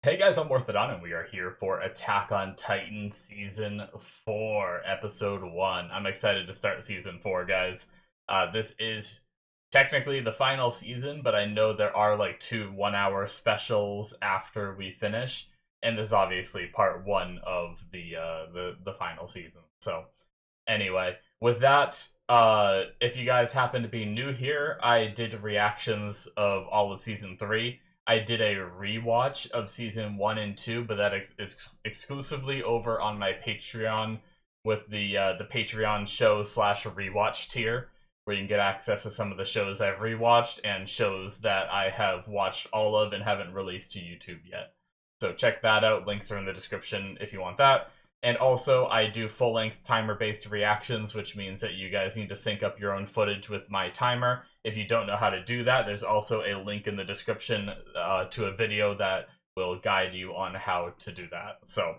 Hey guys, I'm Morthadon, and we are here for Attack on Titan Season 4, Episode 1. I'm excited to start Season 4, guys. This is technically the final season, but I know there are like two 1 hour specials after we finish, and this is obviously part 1 of the final season. So, anyway, with that, if you guys happen to be new here, I did reactions of all of Season 3. I did a rewatch of season 1 and 2, but that is exclusively over on my Patreon with the Patreon show slash rewatch tier, where you can get access to some of the shows I've rewatched and shows that I have watched all of and haven't released to YouTube yet. So check that out. Links are in the description if you want that. And also, I do full-length timer-based reactions, which means that you guys need to sync up your own footage with my timer. If you don't know how to do that, there's also a link in the description to a video that will guide you on how to do that. So,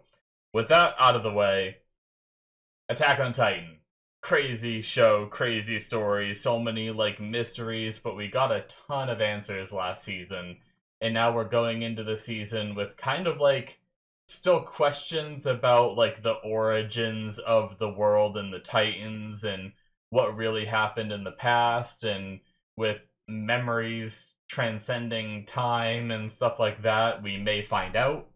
with that out of the way, Attack on Titan. Crazy show, crazy story, so many, like, mysteries, but we got a ton of answers last season. And now we're going into the season with kind of, like, still questions about like the origins of the world and the Titans and what really happened in the past, and with memories transcending time and stuff like that, we may find out.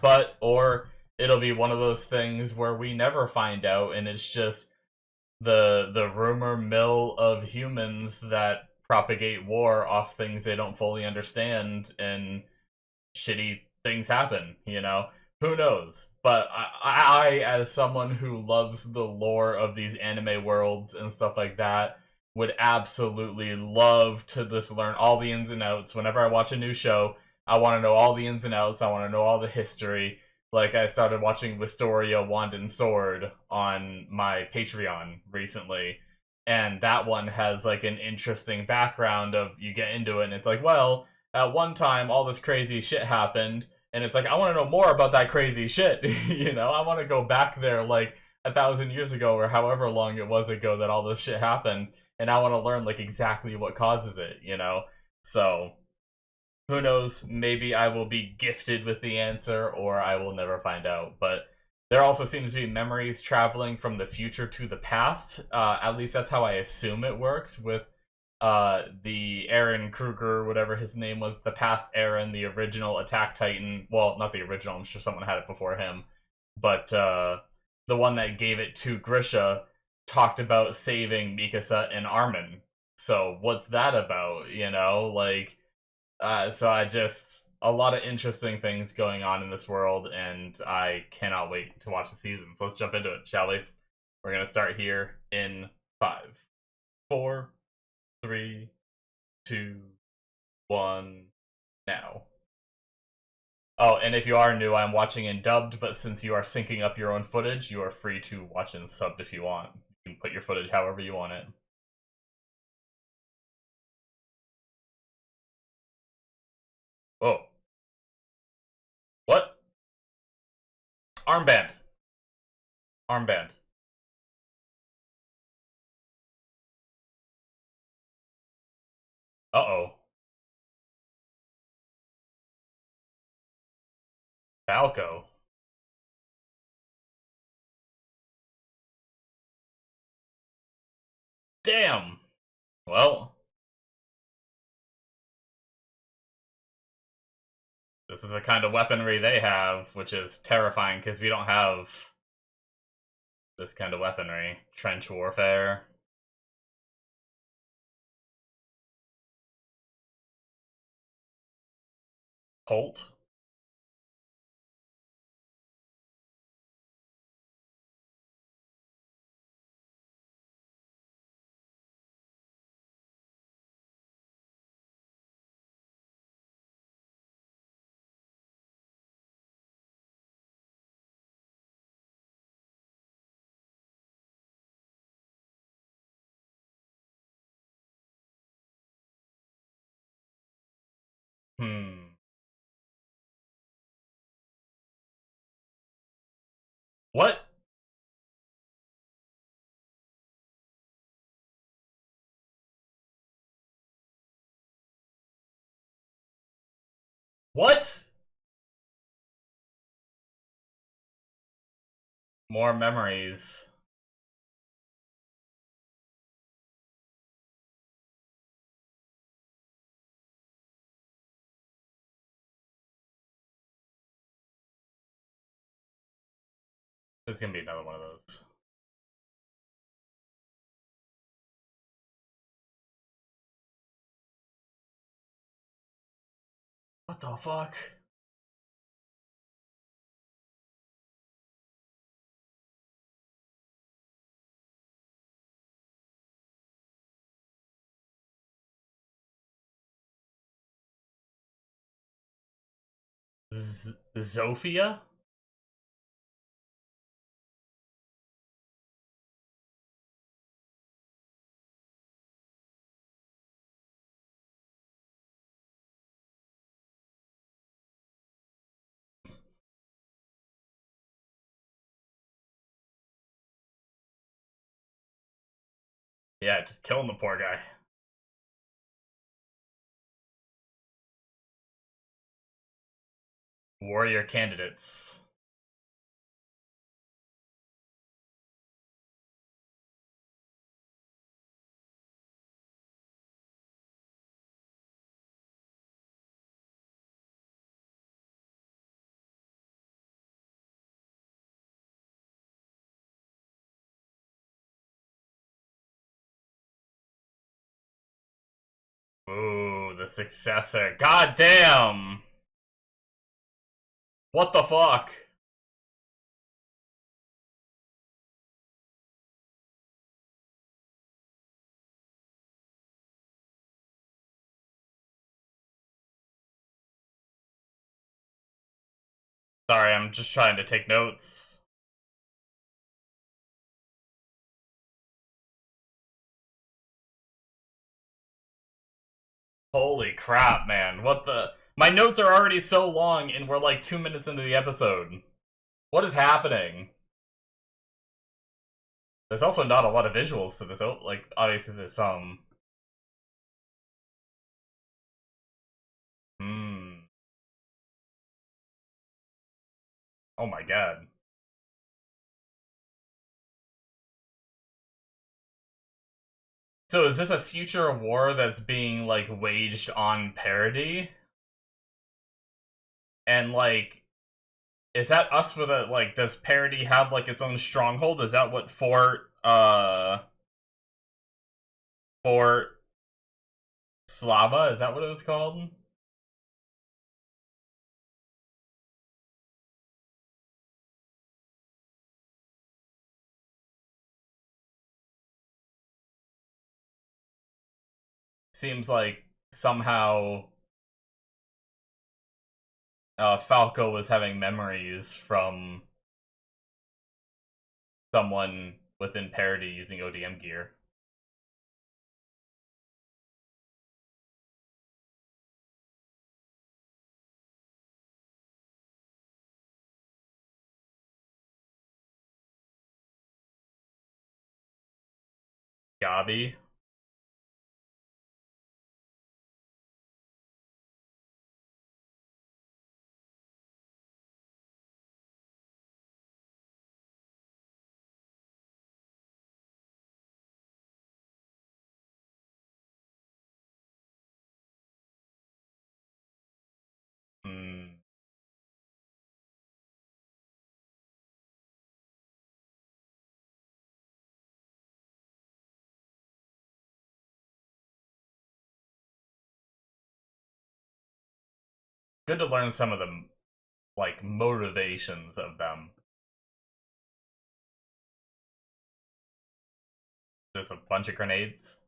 But or it'll be one of those things where we never find out and it's just the rumor mill of humans that propagate war off things they don't fully understand, and shitty things happen, you know? Who knows? But as someone who loves the lore of these anime worlds and stuff like that, would absolutely love to just learn all the ins and outs. Whenever I watch a new show, I want to know all the ins and outs. I want to know all the history. Like, I started watching Wisteria Wand and Sword on my Patreon recently, and that one has, like, an interesting background of you get into it, and it's like, well, at one time all this crazy shit happened, and it's like, I want to know more about that crazy shit. You know, I want to go back there like 1,000 years ago or however long it was ago that all this shit happened, and I want to learn like exactly what causes it, you know? So who knows, maybe I will be gifted with the answer or I will never find out. But there also seems to be memories traveling from the future to the past. At least that's how I assume it works with the Aaron Kruger, whatever his name was, the past Aaron, the original Attack Titan. Well, not the original, I'm sure someone had it before him. But the one that gave it to Grisha talked about saving Mikasa and Armin. So what's that about, you know? Like, so I just, a lot of interesting things going on in this world, and I cannot wait to watch the season. So let's jump into it, shall we? We're gonna start here in 5, 4, 3, 2, 1, now. Oh, and if you are new, I'm watching in dubbed, but since you are syncing up your own footage, you are free to watch in subbed if you want. You can put your footage however you want it. Whoa. What? Armband. Armband. Uh-oh. Falco. Damn. Well, this is the kind of weaponry they have, which is terrifying because we don't have this kind of weaponry. Trench warfare. Colt. Hmm. What? What? More memories. There's gonna be another one of those. What the fuck? Zofia? Yeah, just killing the poor guy. Warrior candidates. Ooh, the successor. God damn! What the fuck? Sorry, I'm just trying to take notes. Holy crap, man. What the... My notes are already so long, and we're like 2 minutes into the episode. What is happening? There's also not a lot of visuals to this. Like, obviously there's some... Hmm. Oh my god. So is this a future war that's being, like, waged on parody? And, like, is that us with a, like, does parody have, like, its own stronghold? Is that what Fort Slava? Is that what it was called? Seems like somehow Falco was having memories from someone within parody using ODM gear. Gabi. Hmm. Good to learn some of the, like, motivations of them. Just a bunch of grenades.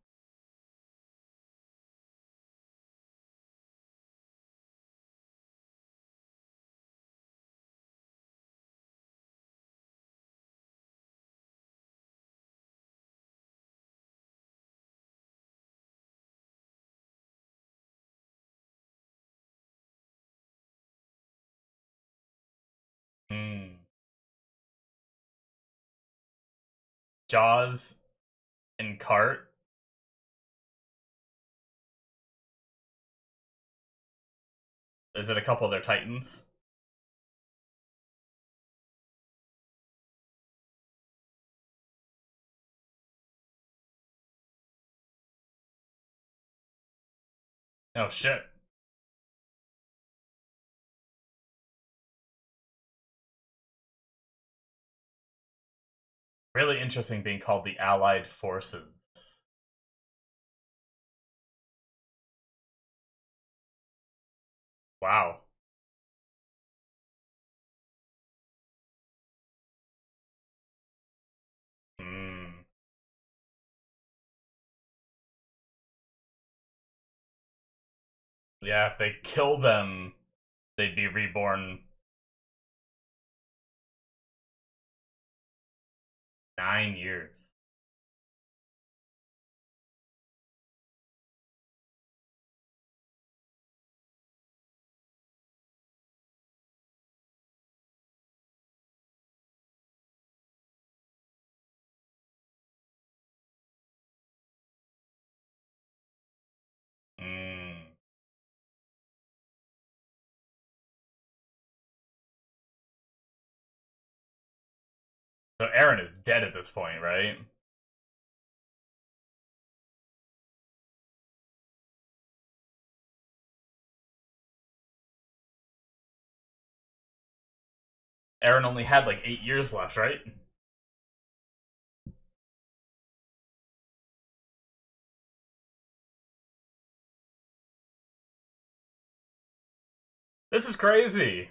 Hmm. Jaws and Cart. Is it a couple of their titans? Oh shit. Really interesting being called the Allied Forces. Wow. Hmm. Yeah, if they kill them, they'd be reborn 9 years. Hmm. So Aaron is dead at this point, right? Aaron only had like 8 years left, right? This is crazy.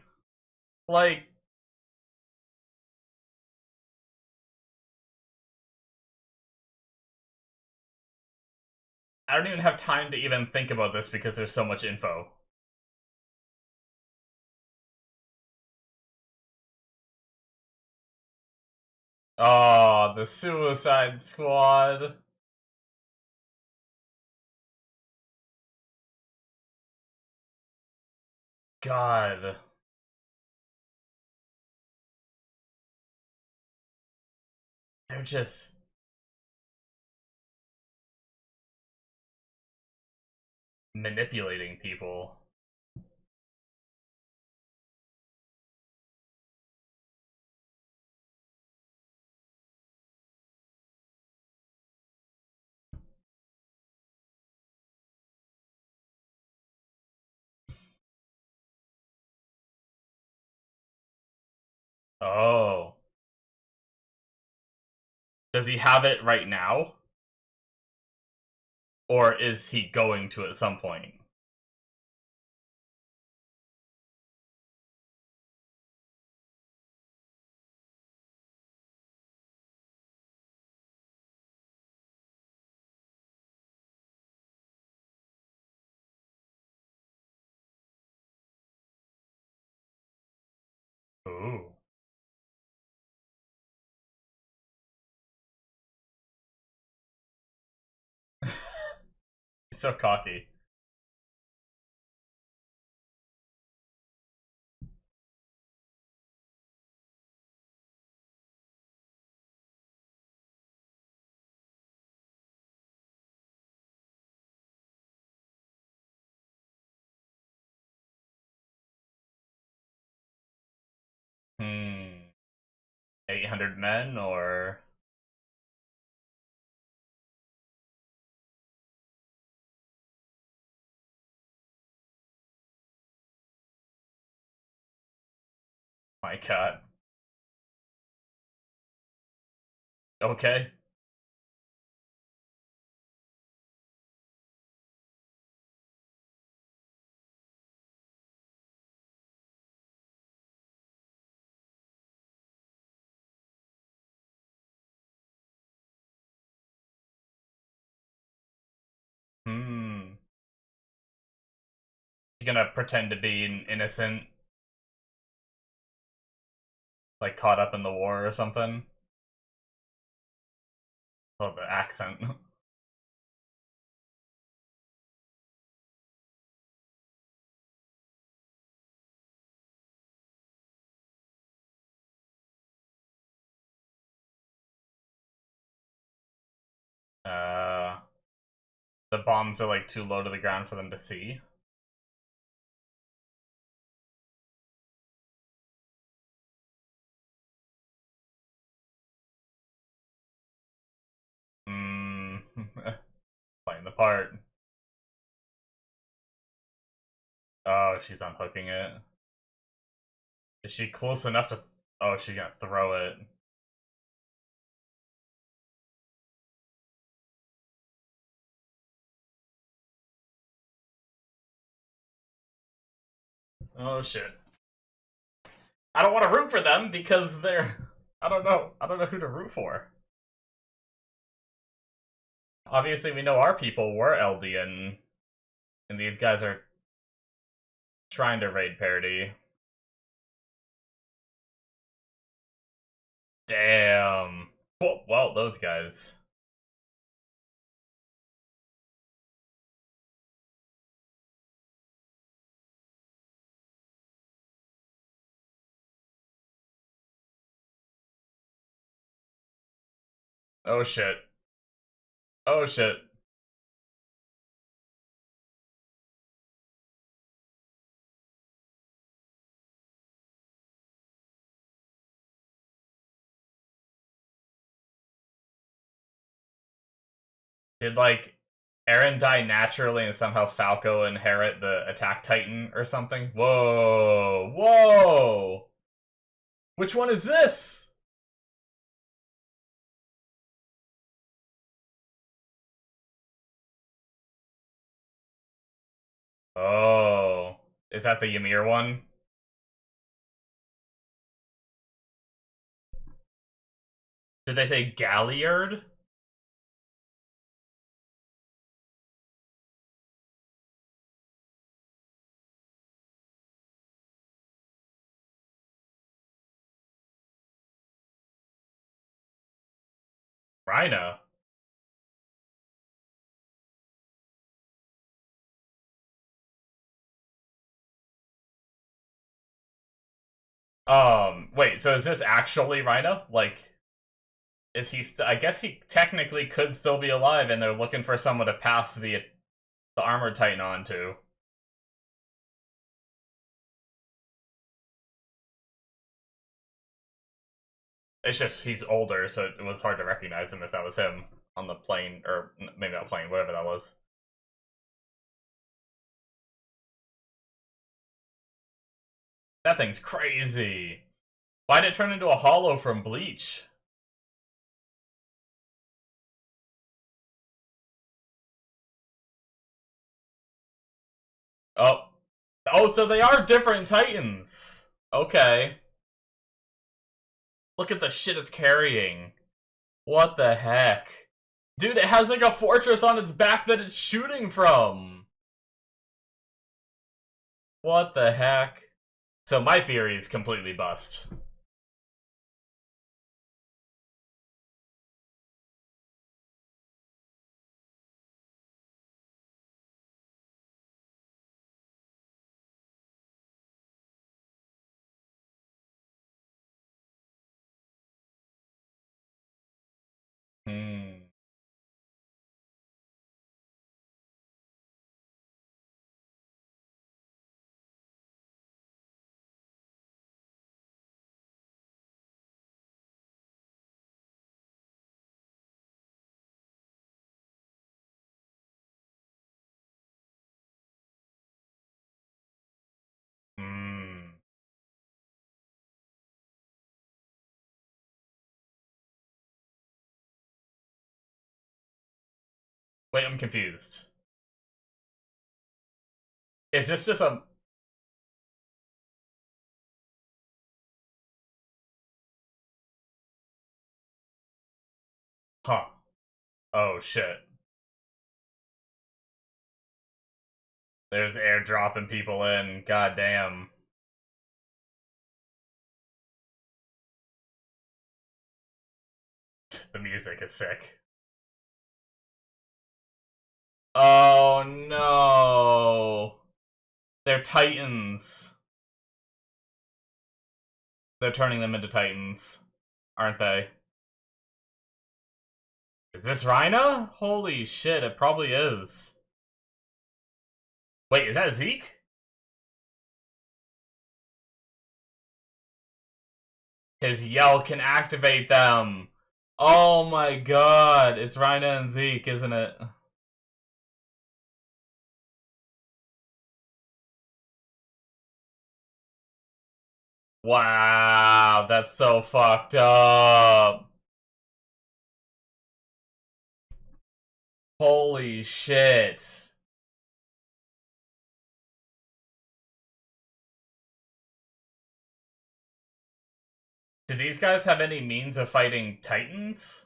Like, I don't even have time to even think about this because there's so much info. Oh, the Suicide Squad. God. They're just manipulating people. Oh. Does he have it right now? Or is he going to at some point? Ooh. He's so cocky. Hmm. 800 men, or. My god. Okay. Hmm. You gonna pretend to be an innocent, like caught up in the war or something? Oh, the accent. Uh, the bombs are like too low to the ground for them to see. Hmm. Playing the part. Oh, she's unhooking it. Is she close enough to... Oh, she's gonna throw it. Oh, shit. I don't want to root for them because they're... I don't know. I don't know who to root for. Obviously, we know our people were Eldian, and these guys are trying to raid parody. Damn. Well, those guys. Oh shit. Oh shit. Did, like, Eren die naturally and somehow Falco inherit the Attack Titan or something? Whoa. Whoa! Which one is this? Oh. Is that the Ymir one? Did they say Galliard? Rhina? Wait, so is this actually Rhina? Like, is he I guess he technically could still be alive and they're looking for someone to pass the Armored Titan on to. It's just he's older, so it was hard to recognize him if that was him on the plane, or maybe not plane, whatever that was. That thing's crazy. Why'd it turn into a hollow from Bleach? Oh. Oh, so they are different Titans. Okay. Look at the shit it's carrying. What the heck? Dude, it has like a fortress on its back that it's shooting from. What the heck? So my theory is completely bust. Hmm. Hmm. Wait, I'm confused. Is this just a... Huh. Oh, shit. There's air dropping people in. God damn. The music is sick. Oh, no. They're Titans. They're turning them into Titans, aren't they? Is this Rhina? Holy shit, it probably is. Wait, is that Zeke? His yell can activate them. Oh my god, it's Rhina and Zeke, isn't it? Wow, that's so fucked up. Holy shit. Do these guys have any means of fighting Titans?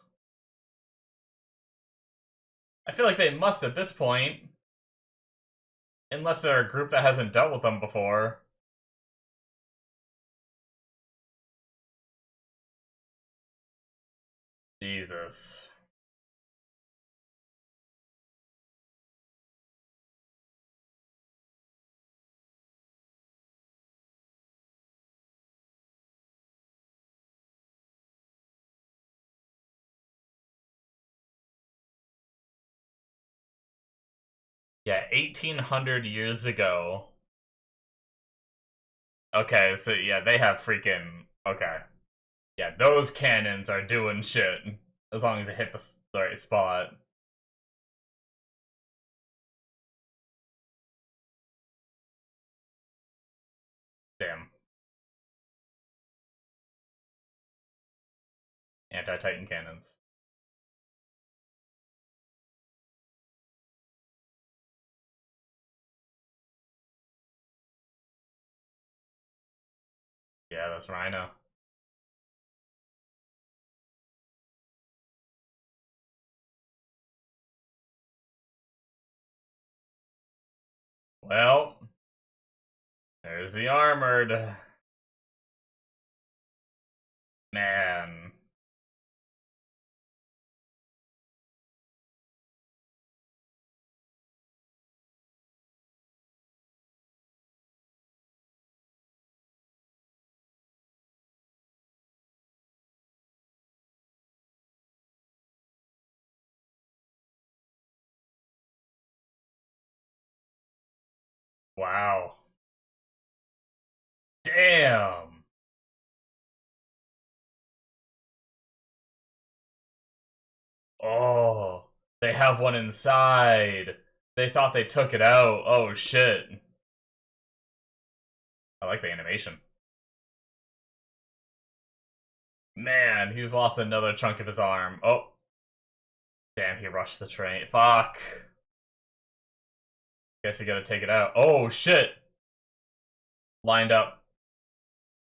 I feel like they must at this point. Unless they're a group that hasn't dealt with them before. Jesus. Yeah, 1800 years ago. Okay, so yeah, they have freaking... Okay. Yeah, those cannons are doing shit. As long as it hit the right spot. Damn. Anti-Titan cannons. Yeah, that's Rhino. Well, there's the armored. Man. Wow. Damn. Oh, they have one inside. They thought they took it out. Oh shit. I like the animation. Man, he's lost another chunk of his arm. Oh, damn, he rushed the train. Fuck. Guess you gotta take it out. Oh shit. Lined up.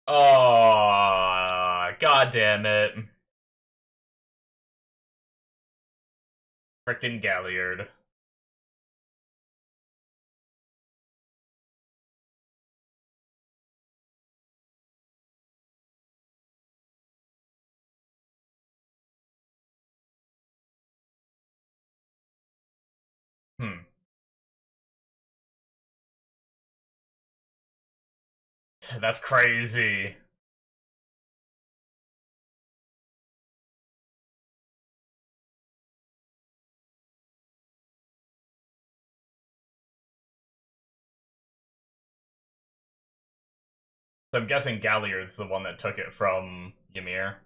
Oh, god damn it. Frickin' Galliard. Hmm. That's crazy. So I'm guessing Galliard's the one that took it from Ymir.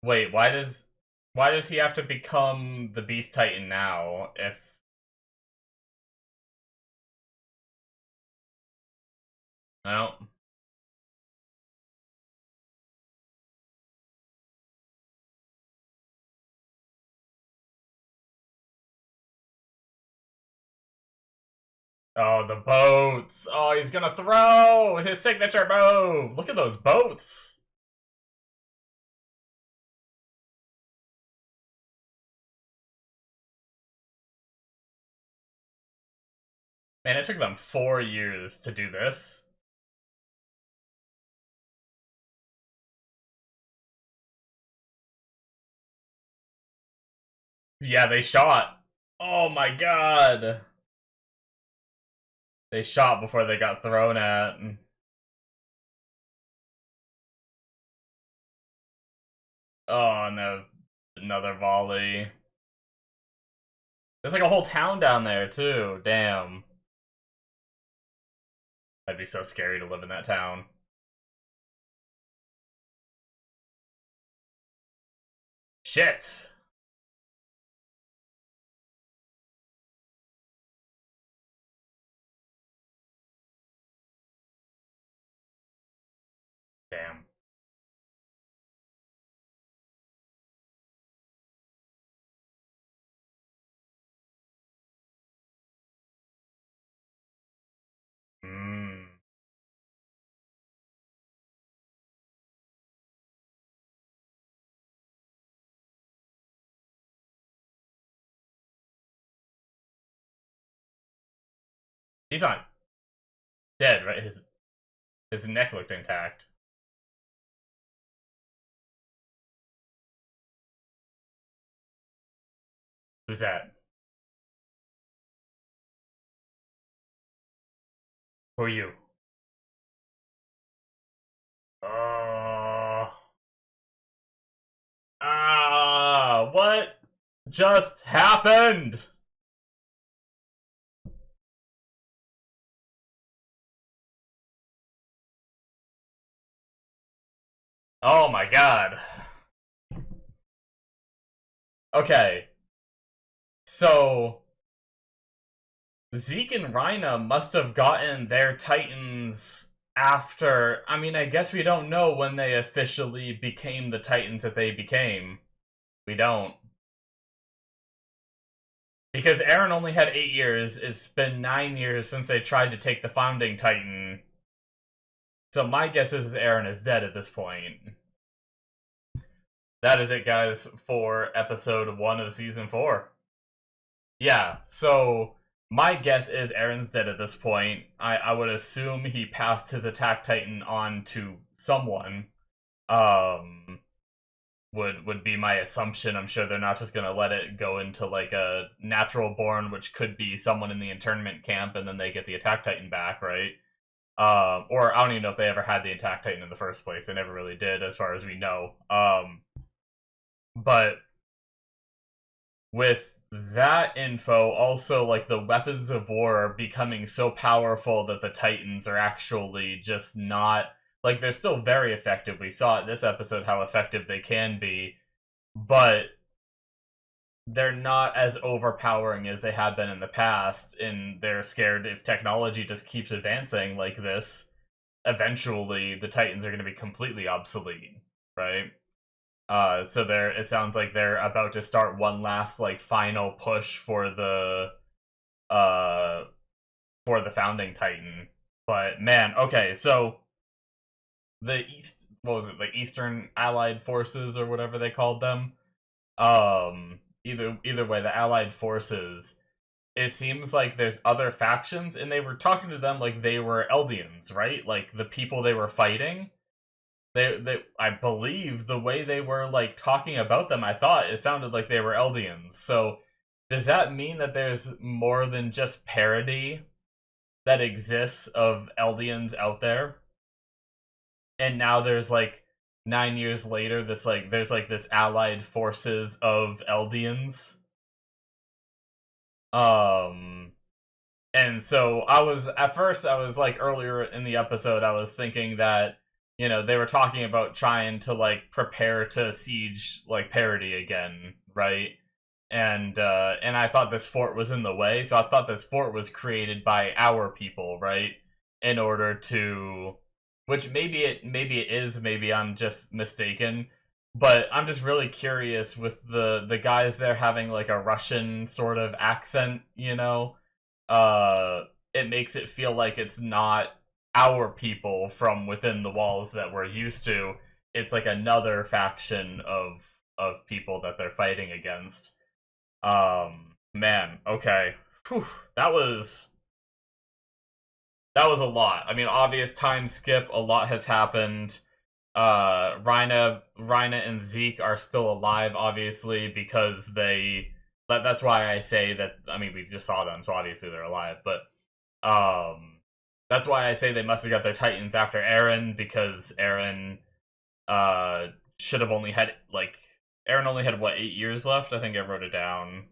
Wait, why does he have to become the Beast Titan now if no? Oh, the boats. Oh, he's gonna throw his signature move. Look at those boats. Man, it took them 4 years to do this. Yeah, they shot. Oh my god. They shot before they got thrown at. Oh no, another volley. There's like a whole town down there too. Damn. That'd be so scary to live in that town. Shit. He's not dead, right? His neck looked intact. Who's that? Who are you? Uh, what just happened? Oh my god. Okay, so Zeke and Rhina must have gotten their Titans after. I mean, I guess we don't know when they officially became the Titans that they became. We don't. Because Eren only had 8 years. It's been 9 years since they tried to take the founding Titan. So my guess is Eren is dead at this point. That is it, guys, for episode 1 of season 4. Yeah, so my guess is Eren's dead at this point. I would assume he passed his attack titan on to someone. Would be my assumption. I'm sure they're not just gonna let it go into like a natural born, which could be someone in the internment camp, and then they get the attack titan back, right? Or I don't even know if they ever had the attack titan in the first place. They never really did, as far as we know. But with that info, also like the weapons of war are becoming so powerful that the Titans are actually just not like they're still very effective. We saw in this episode how effective they can be, but they're not as overpowering as they have been in the past, and they're scared if technology just keeps advancing like this, eventually the Titans are going to be completely obsolete, right? So it sounds like they're about to start one last like final push uh for the founding Titan. But man, okay, so what was it, the Eastern Allied Forces or whatever they called them? Either way, the Allied Forces. It seems like there's other factions, and they were talking to them like they were Eldians, right? Like the people they were fighting. I believe the way they were like talking about them, I thought it sounded like they were Eldians. So does that mean that there's more than just parody that exists of Eldians out there? And now there's like 9 years later, there's like this allied forces of Eldians. Um and so at first I was like earlier in the episode I was thinking that they were talking about trying to like prepare to siege like parody again, right? And I thought this fort was in the way, so I thought this fort was created by our people, right? In order to, which maybe it is, maybe I'm just mistaken, but I'm just really curious with the guys there having like a Russian sort of accent, it makes it feel like it's not our people from within the walls that we're used to. It's like another faction of people that they're fighting against. Man, okay. Whew, that was a lot. I mean, obvious time skip, a lot has happened. Rhina and Zeke are still alive, obviously, because that's why I say that. I mean, we just saw them, so obviously they're alive, but that's why I say they must have got their Titans after Eren, because Eren should have only had Eren only had what, 8 years left? I think I wrote it down.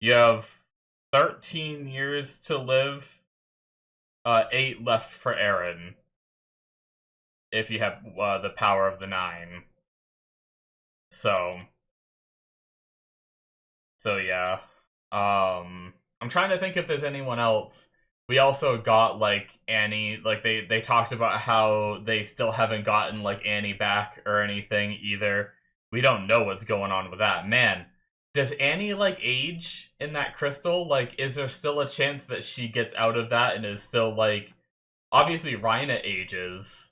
You have 13 years to live. 8 left for Eren. If you have the power of the 9. So yeah. I'm trying to think if there's anyone else. We also got like Annie, like they talked about how they still haven't gotten like Annie back or anything either. We don't know what's going on with that. Man, does Annie like age in that crystal? Like, is there still a chance that she gets out of that and is still like, obviously Rhina ages,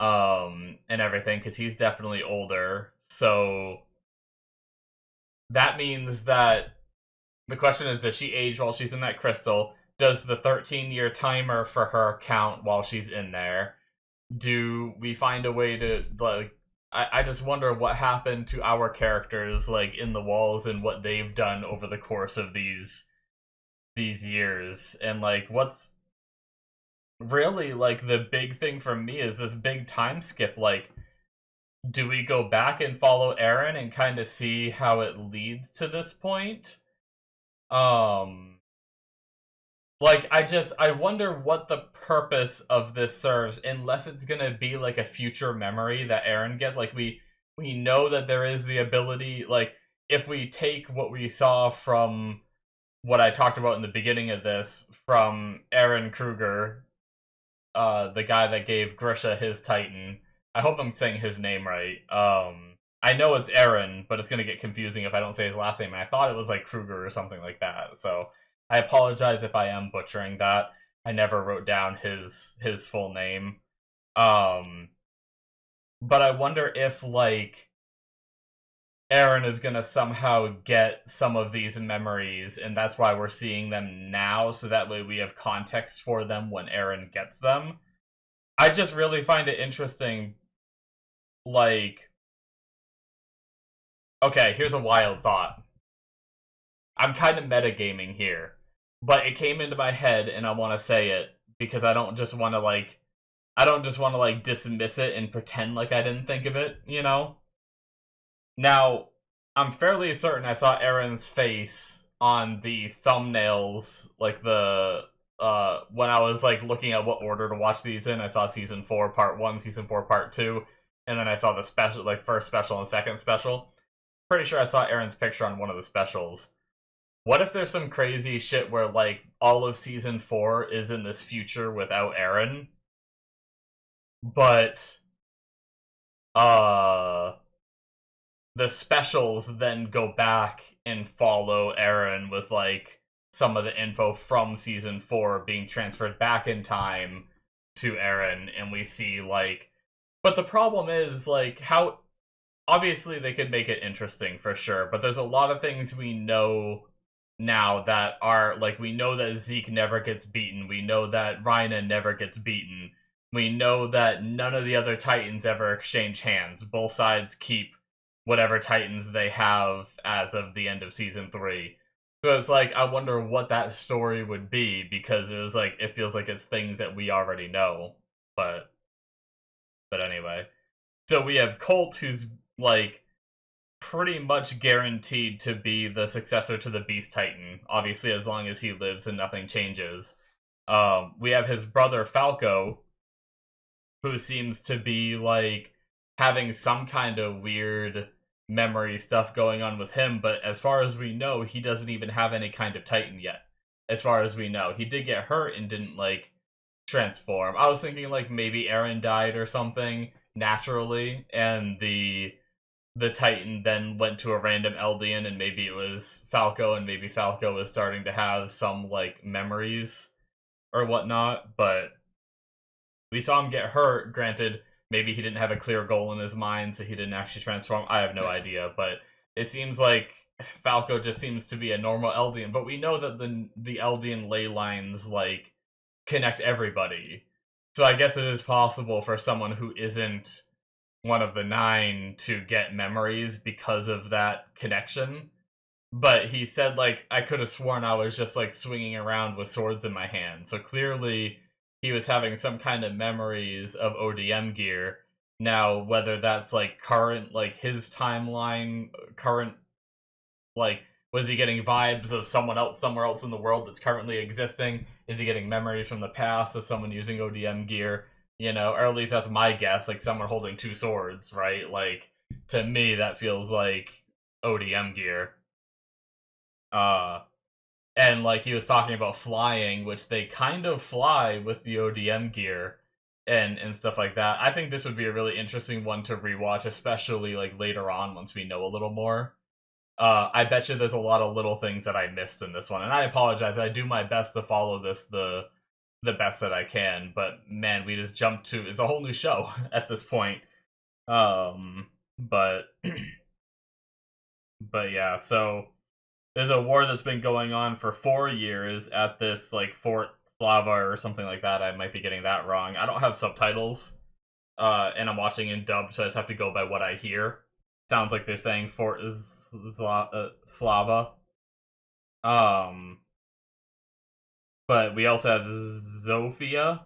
and everything, because he's definitely older. So that means that the question is, does she age while she's in that crystal? does the 13-year timer for her count while she's in there? Do we find a way to, like, I just wonder what happened to our characters, like, in the walls and what they've done over the course of these years, and, like, what's really, like, the big thing for me is this big time skip. Like, do we go back and follow Eren and kind of see how it leads to this point? Like, I wonder what the purpose of this serves, unless it's gonna be like a future memory that Eren gets. Like, we know that there is the ability, like, if we take what we saw from what I talked about in the beginning of this, from Eren Kruger, the guy that gave Grisha his Titan. I hope I'm saying his name right. I know it's Eren, but it's gonna get confusing if I don't say his last name. And I thought it was like Kruger or something like that. So I apologize if I am butchering that. I never wrote down his full name. But I wonder if, like, Eren is gonna somehow get some of these memories, and that's why we're seeing them now, so that way we have context for them when Eren gets them. I just really find it interesting, like... Okay, here's a wild thought. I'm kind of metagaming here, but it came into my head, and I want to say it, because I don't just want to, like... I don't just want to, like, dismiss it and pretend like I didn't think of it, you know? Now, I'm fairly certain I saw Eren's face on the thumbnails, like when I was, like, looking at what order to watch these in. I saw Season 4 Part 1, Season 4 Part 2, and then I saw the special, like, first special and second special. Pretty sure I saw Eren's picture on one of the specials. What if there's some crazy shit where, like, all of Season 4 is in this future without Eren? But, the specials then go back and follow Eren with, like, some of the info from Season 4 being transferred back in time to Eren, and we see, like... But the problem is, like, how... Obviously, they could make it interesting, for sure, but there's a lot of things we know now that are, like, we know that Zeke never gets beaten, we know that Reina never gets beaten, we know that none of the other Titans ever exchange hands. Both sides keep whatever Titans they have as of the end of Season 3. So it's like, I wonder what that story would be, because it was like, it feels like it's things that we already know. But anyway. So we have Colt, who's, like, pretty much guaranteed to be the successor to the Beast Titan. Obviously, as long as he lives and nothing changes. We have his brother, Falco, who seems to be, like, having some kind of weird memory stuff going on with him, but as far as we know, he doesn't even have any kind of Titan yet. As far as we know. He did get hurt and didn't, like, transform. I was thinking, like, maybe Eren died or something naturally, and the Titan then went to a random Eldian, and maybe it was Falco, and maybe Falco is starting to have some, like, memories or whatnot, but we saw him get hurt. Granted, maybe he didn't have a clear goal in his mind, so he didn't actually transform. I have no idea, but it seems like Falco just seems to be a normal Eldian. But we know that the Eldian ley lines, like, connect everybody. So I guess it is possible for someone who isn't one of the 9 to get memories because of that connection. But he said, like, I could have sworn I was just, like, swinging around with swords in my hand. So clearly he was having some kind of memories of ODM gear. Now, whether that's, like, current, like, his timeline, current, like, was he getting vibes of someone else somewhere else in the world that's currently existing? Is he getting memories from the past of someone using ODM gear? You know, or at least that's my guess, like, someone holding 2 swords, right? Like, to me, that feels like ODM gear. And, like, he was talking about flying, which they kind of fly with the ODM gear and stuff like that. I think this would be a really interesting one to rewatch, especially, like, later on once we know a little more. I bet you there's a lot of little things that I missed in this one, and I apologize. I do my best to follow this the best that I can, but man, we just jumped to... It's a whole new show at this point. But... but yeah, so... there's a war that's been going on for 4 years at this like Fort Slava or something like that. I might be getting that wrong. I don't have subtitles, and I'm watching in dub, so I just have to go by what I hear. Sounds like they're saying Fort Slava. Um, but we also have Zofia.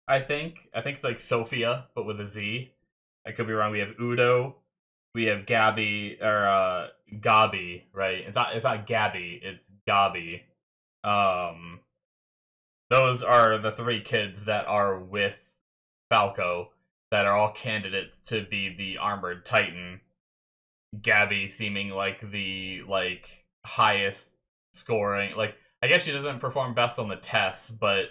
I think it's like Sophia, but with a Z. I could be wrong. We have Udo. We have Gabby or Gabi, right? It's not Gabby. It's Gabi. Um, those are the three kids that are with Falco that are all candidates to be the armored Titan. Gabby seeming like the highest scoring. Like I guess she doesn't perform best on the tests, but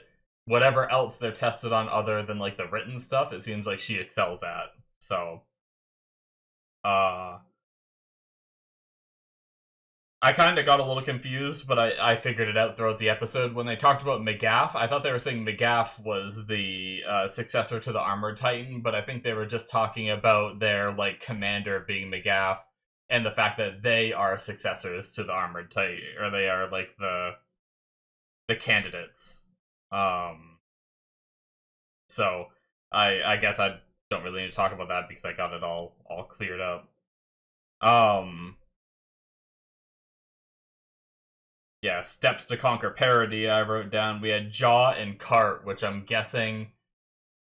whatever else they're tested on other than like the written stuff, it seems like she excels at. So uh I kind of got a little confused, but I figured it out throughout the episode. When they talked about McGaff, I thought they were saying McGaff was the successor to the Armored Titan, but I think they were just talking about their like commander being McGaff and the fact that they are successors to the Armored Titan, or they are like the candidates. Um, so I guess I don't really need to talk about that because I got it all cleared up. Um, yeah, steps to conquer parody. I wrote down. We had Jaw and Cart, which I'm guessing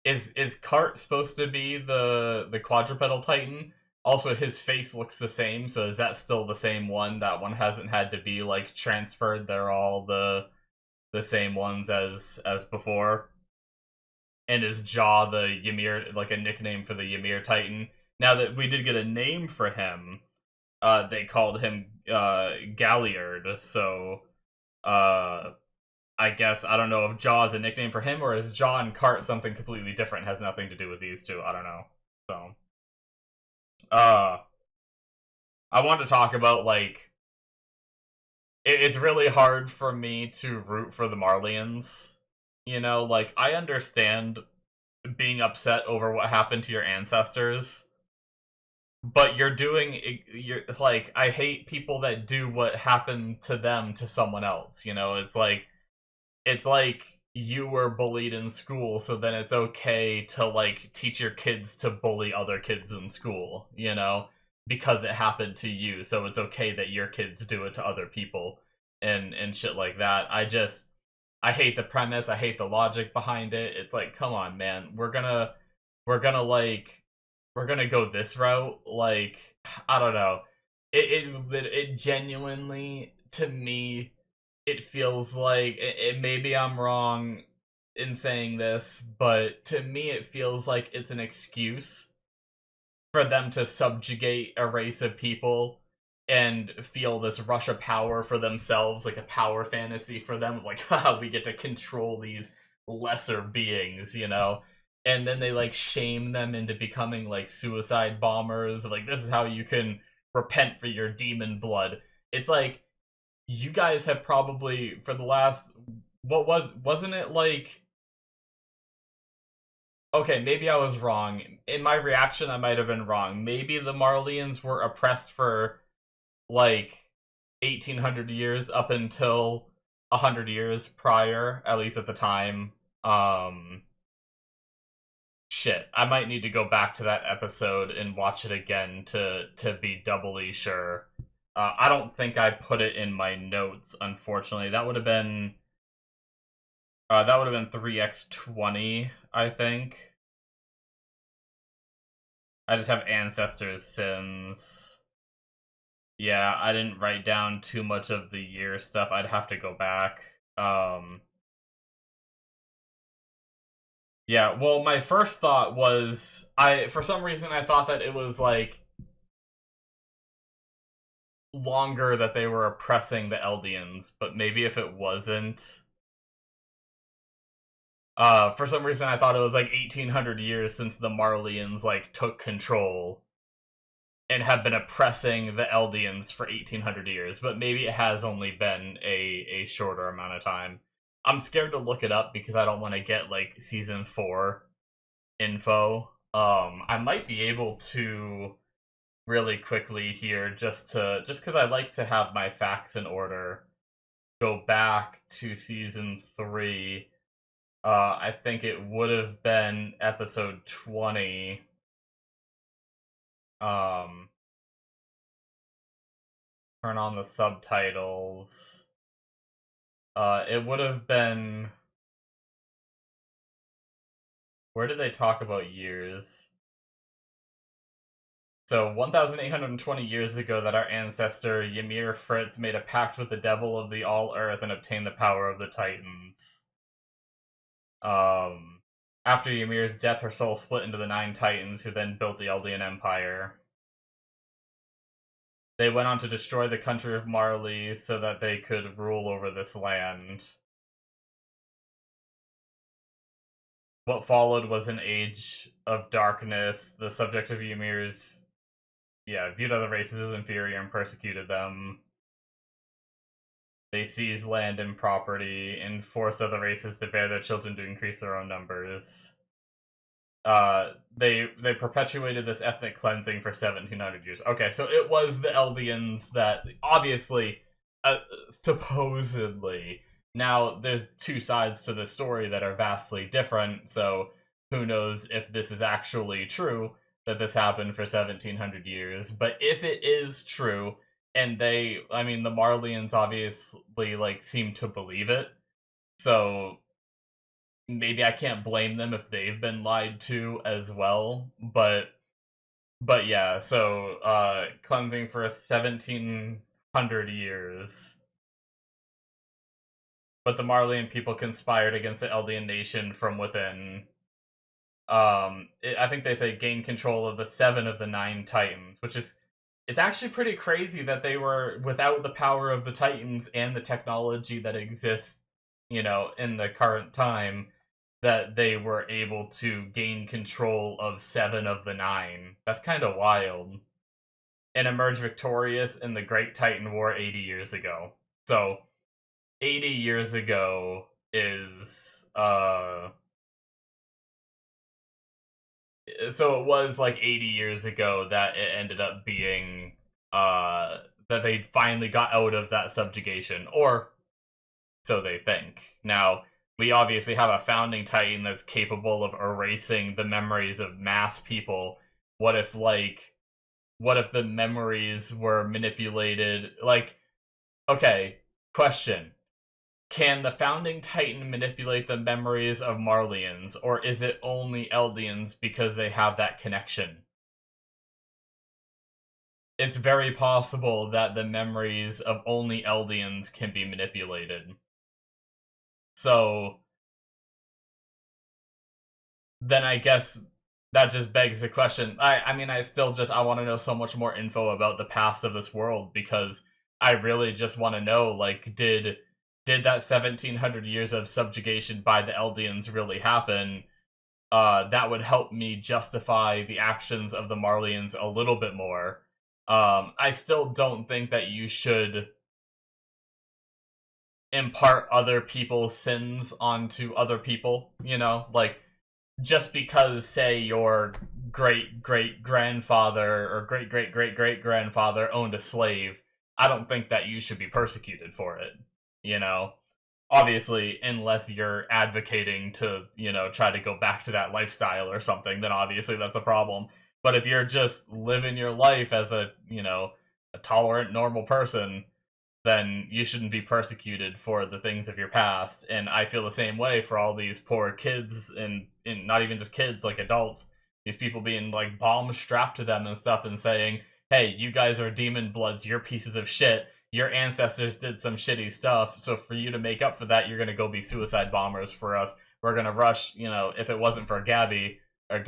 is Cart supposed to be the quadrupedal Titan? Also, his face looks the same, so is that still the same one? That one hasn't had to be like transferred. They're all the same ones as before. And is Jaw the Ymir, like a nickname for the Ymir Titan? Now that we did get a name for him, they called him Galliard. So I guess I don't know if Jaw is a nickname for him or is Jaw and Cart something completely different, has nothing to do with these two. I don't know. So uh I want to talk about like it's really hard for me to root for the Marleyans. You know, like I understand being upset over what happened to your ancestors, but you're like I hate people that do what happened to them to someone else. You know, it's like you were bullied in school, so then it's okay to like teach your kids to bully other kids in school, you know, because it happened to you. So it's okay that your kids do it to other people and shit like that. I hate the premise. I hate the logic behind it. It's like, come on, man. We're gonna like we're gonna go this route. Like, I don't know. It genuinely to me it feels like maybe I'm wrong in saying this, but to me it feels like it's an excuse for them to subjugate a race of people and feel this rush of power for themselves, like a power fantasy for them, like, haha, we get to control these lesser beings, you know? And then they like shame them into becoming like suicide bombers, like this is how you can repent for your demon blood. It's like you guys have probably for the last wasn't it like okay, maybe I was wrong. In my reaction I might have been wrong. Maybe the Marleyans were oppressed for like 1800 years up until 100 years prior, at least at the time. Um shit, I might need to go back to that episode and watch it again to be doubly sure. I don't think I put it in my notes, unfortunately. That would have been 3x20, I think. I just have ancestors sins. Yeah, I didn't write down too much of the year stuff. I'd have to go back. Yeah, well, my first thought was for some reason I thought that it was like longer that they were oppressing the Eldians, but maybe if it wasn't, for some reason I thought it was like 1800 years since the Marleyans like took control and have been oppressing the Eldians for 1800 years, but maybe it has only been a shorter amount of time. I'm scared to look it up because I don't want to get like season 4 info. I might be able to really quickly here, just because I like to have my facts in order. Go back to season 3. I think it would have been episode 20. Um, turn on the subtitles. It would have been. Where did they talk about years? So, 1,820 years ago, that our ancestor Ymir Fritz made a pact with the devil of the All Earth and obtained the power of the Titans. After Ymir's death, her soul split into the 9 Titans, who then built the Eldian Empire. They went on to destroy the country of Marley so that they could rule over this land. What followed was an age of darkness. The subject of Ymir's, viewed other races as inferior and persecuted them. They seized land and property and forced other races to bear their children to increase their own numbers. They perpetuated this ethnic cleansing for 1,700 years. Okay, so it was the Eldians that, obviously, supposedly. Now, there's 2 sides to this story that are vastly different, so who knows if this is actually true, that this happened for 1,700 years. But if it is true, and the Marleyans obviously, seem to believe it, so maybe I can't blame them if they've been lied to as well, but yeah, so, cleansing for 1,700 years. But the Marleyan people conspired against the Eldian nation from within. I think they say gain control of the 7 of the 9 Titans, which is, it's actually pretty crazy that they were, without the power of the Titans and the technology that exists, in the current time, that they were able to gain control of 7 of the 9. That's kind of wild. And emerge victorious in the Great Titan War 80 years ago. So, 80 years ago is, so it was 80 years ago that it ended up being, that they finally got out of that subjugation, or so they think. Now, we obviously have a founding Titan that's capable of erasing the memories of mass people. What if the memories were manipulated? Okay, question. Can the founding Titan manipulate the memories of Marleyans, or is it only Eldians because they have that connection? It's very possible that the memories of only Eldians can be manipulated. So, then I guess that just begs the question. I want to know so much more info about the past of this world, because I really just want to know, did that 1,700 years of subjugation by the Eldians really happen? That would help me justify the actions of the Marleyans a little bit more. I still don't think that you should impart other people's sins onto other people, just because, say, your great-great-grandfather or great-great-great-great-grandfather owned a slave, I don't think that you should be persecuted for it, Obviously, unless you're advocating to, try to go back to that lifestyle or something, then obviously that's a problem. But if you're just living your life as a tolerant, normal person, then you shouldn't be persecuted for the things of your past. And I feel the same way for all these poor kids, and not even just kids, adults. These people being, bombs strapped to them and stuff and saying, hey, you guys are demon bloods, you're pieces of shit, your ancestors did some shitty stuff, so for you to make up for that, you're gonna go be suicide bombers for us. We're gonna rush, if it wasn't for Gabi, we're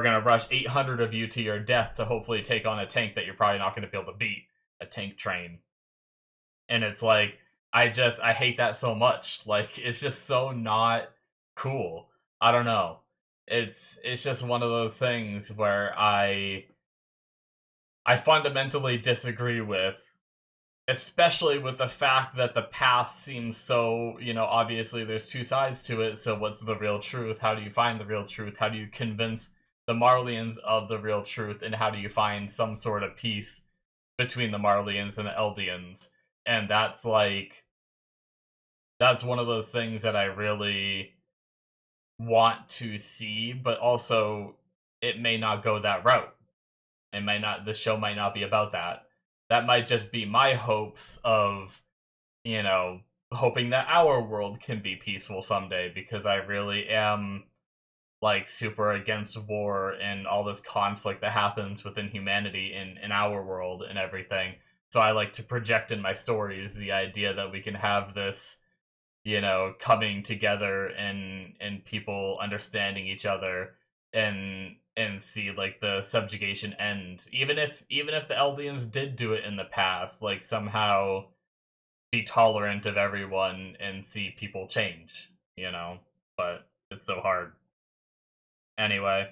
gonna rush 800 of you to your death to hopefully take on a tank that you're probably not gonna be able to beat. A tank train. And it's I hate that so much. It's just so not cool. I don't know. It's just one of those things where I fundamentally disagree with, especially with the fact that the past seems so, obviously there's 2 sides to it, so what's the real truth? How do you find the real truth? How do you convince the Marleyans of the real truth, and how do you find some sort of peace between the Marleyans and the Eldians? And that's like, that's one of those things that I really want to see, but also it may not go that route. It might not, the show might not be about that. That might just be my hopes of, you know, hoping that our world can be peaceful someday, because I really am like super against war and all this conflict that happens within humanity in our world and everything. So I like to project in my stories the idea that we can have this, you know, coming together and people understanding each other, and see like the subjugation end. Even if the Eldians did do it in the past, like somehow be tolerant of everyone and see people change, you know? But it's so hard. Anyway,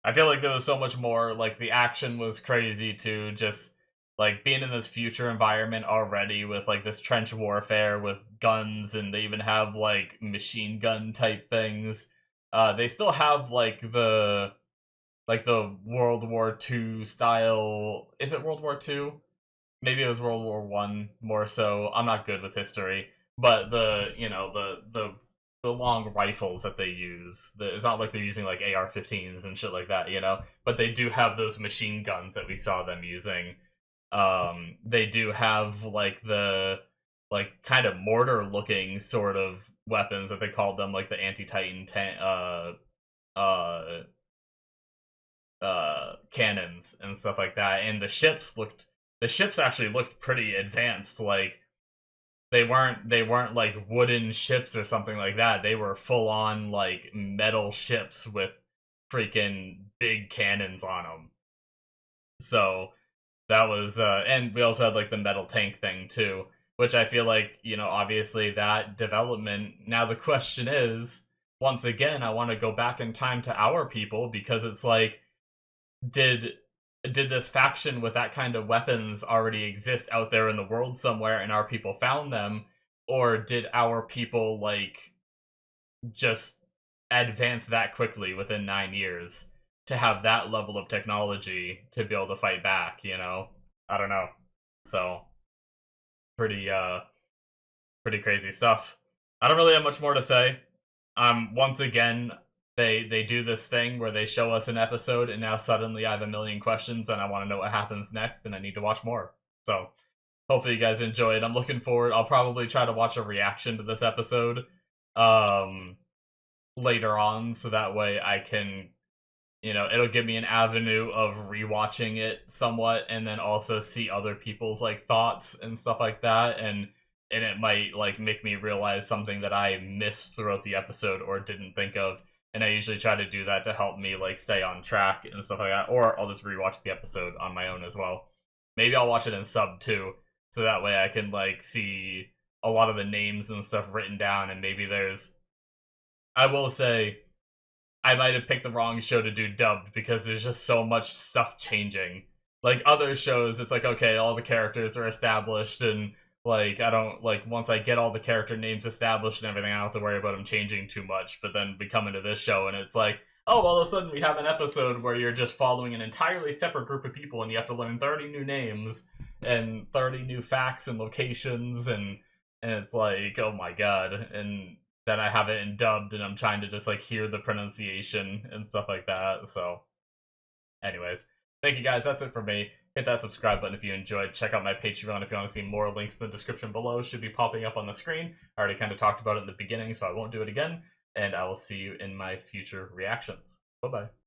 I feel like there was so much more. Like, the action was crazy too, just like being in this future environment already with like this trench warfare with guns, and they even have like machine gun type things. They still have like the World War II style. Is it World War II? Maybe it was World War One more so. I'm not good with history, but the, you know, the long rifles that they use. It's not like they're using like AR-15s and shit like that, you know. But they do have those machine guns that we saw them using. They do have like the like kind of mortar looking sort of weapons that they called them, like the anti-Titan cannons and stuff like that. And the ships actually looked pretty advanced. Like, they weren't like wooden ships or something like that. They were full on like metal ships with freaking big cannons on them. So that was and we also had like the metal tank thing too, which I feel like, you know, obviously that development. Now the question is, once again, I want to go back in time to our people, because it's like, did this faction with that kind of weapons already exist out there in the world somewhere and our people found them, or did our people like just advance that quickly within 9 years to have that level of technology to be able to fight back, you know? I don't know. So pretty pretty crazy stuff. I don't really have much more to say. Once again, they do this thing where they show us an episode, and now suddenly I have a million questions and I want to know what happens next, and I need to watch more. So hopefully you guys enjoy it. I'm looking forward. I'll probably try to watch a reaction to this episode later on, so that way I can, you know, it'll give me an avenue of rewatching it somewhat, and then also see other people's like thoughts and stuff like that, and it might like make me realize something that I missed throughout the episode or didn't think of. And I usually try to do that to help me like stay on track and stuff like that. Or I'll just rewatch the episode on my own as well. Maybe I'll watch it in sub too, so that way I can like see a lot of the names and stuff written down. And maybe there's, I will say, I might have picked the wrong show to do dubbed, because there's just so much stuff changing. Like other shows, it's like, okay, all the characters are established, and like, I don't, like, once I get all the character names established and everything, I don't have to worry about them changing too much. But then we come into this show and it's like, oh, all of a sudden we have an episode where you're just following an entirely separate group of people, and you have to learn 30 new names and 30 new facts and locations, and it's like, oh my god. And then I have it in dubbed, and I'm trying to just like hear the pronunciation and stuff like that. So anyways, thank you guys. That's it for me. Hit that subscribe button if you enjoyed. Check out my Patreon if you want to see more. Links in the description below should be popping up on the screen. I already kind of talked about it in the beginning, so I won't do it again. And I will see you in my future reactions. Bye-bye.